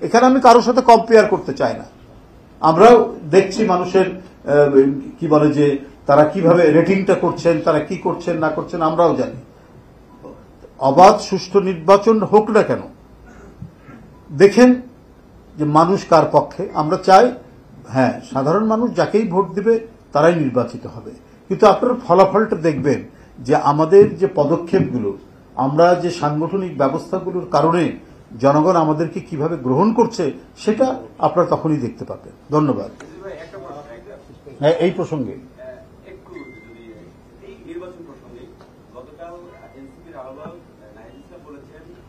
এখানে আমি কারোর সাথে কম্পেয়ার করতে চাই না। আমরাও দেখছি মানুষের কি বলে যে তারা কিভাবে রেটিংটা করছেন, তারা কি করছেন না করছেন আমরাও জানি। অবাধ সুষ্ঠু নির্বাচন হোক না কেন, দেখেন যে মানুষ কার পক্ষে। আমরা চাই হ্যাঁ সাধারণ মানুষ যাকেই ভোট দিবে তারাই নির্বাচিত হবে, কিন্তু আপনারা ফলাফলটা দেখবেন যে আমাদের যে পদক্ষেপগুলো, আমরা যে সাংগঠনিক ব্যবস্থাগুলোর কারণে জনগণ আমাদেরকে কিভাবে গ্রহণ করছে সেটা আপনারা তখনই দেখতে পাবেন। ধন্যবাদ। হ্যাঁ, এই প্রসঙ্গে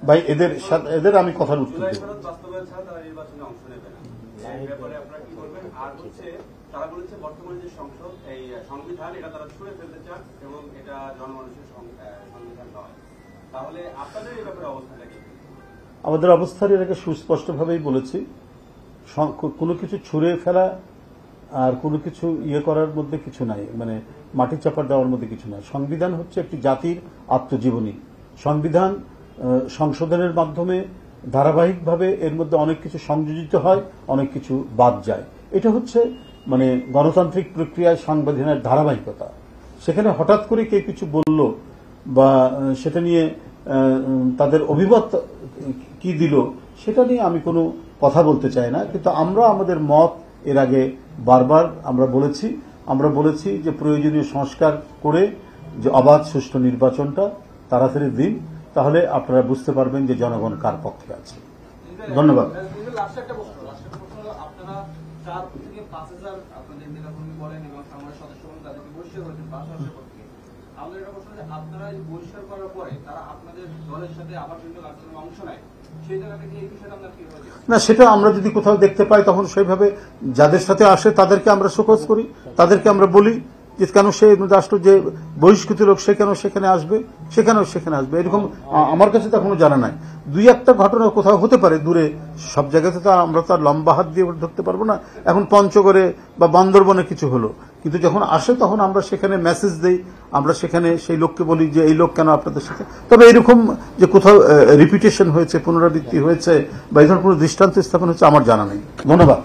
ভাই এদের আমি কথার উত্তর দেব। তারা বলেছে বর্তমানে যে সংসদ এই সংবিধান এটা তারা ছুঁড়ে ফেলতে চান এবং এটা জনমানুষের সংবিধান নয়। তাহলে আপনাদের এই ব্যাপারে অবস্থাটা কি? আমাদের অবস্থান এর আগে সুস্পষ্টভাবেই বলেছি, কোনো কিছু ছুঁড়ে ফেলা আর কোনো কিছু করার মধ্যে কিছু নাই, মানে মাটি চাপা দেওয়ার মধ্যে কিছু নাই। সংবিধান হচ্ছে একটি জাতির আত্মজীবনী। সংবিধান সংশোধনের মাধ্যমে ধারাবাহিকভাবে এর মধ্যে অনেক কিছু সংযোজিত হয়, অনেক কিছু বাদ যায়। এটা হচ্ছে মানে গণতান্ত্রিক প্রক্রিয়ায় সংবিধানের ধারাবাহিকতা। সেখানে হঠাৎ করে কে কিছু বলল বা সেটা নিয়ে তাদের অভিমত কি দিল সেটা নিয়ে আমি কোনো কথা বলতে চাই না, কিন্তু আমরা আমাদের মত এর আগে বারবার আমরা বলেছি যে প্রয়োজনীয় সংস্কার করে যে অবাধ সুষ্ঠু নির্বাচনটা তাড়াতাড়ি দিন, তাহলে আপনারা বুঝতে পারবেন যে জনগণ কার পক্ষে আছে। ধন্যবাদ। না, সেটা আমরা যদি কোথাও দেখতে পাই তখন সেইভাবে যাদের সাথে আসে তাদেরকে আমরা শোকজ করি, তাদেরকে আমরা বলি যে কেন সে রাষ্ট্র যে বহিষ্কৃত লোক সে কেন সেখানে আসবে, সেখানে আসবে। এরকম আমার কাছে তো এখনো জানা নাই। দুই একটা ঘটনা কোথাও হতে পারে দূরে, সব জায়গাতে তো আমরা তো আর লম্বা হাত দিয়ে ধরতে পারবো না। এখন পঞ্চগড়ে বা বান্দরবনে কিছু হলো, কিন্তু যখন আসে তখন আমরা সেখানে মেসেজ দেই, আমরা সেখানে সেই লোককে বলি যে এই লোক কেন আপনাদের সাথে। তবে এরকম যে কোথাও রিপিটেশন হয়েছে, পুনরাবৃত্তি হয়েছে বা এই ধরনের কোনো দৃষ্টান্ত স্থাপন হচ্ছে আমার জানা নেই। ধন্যবাদ।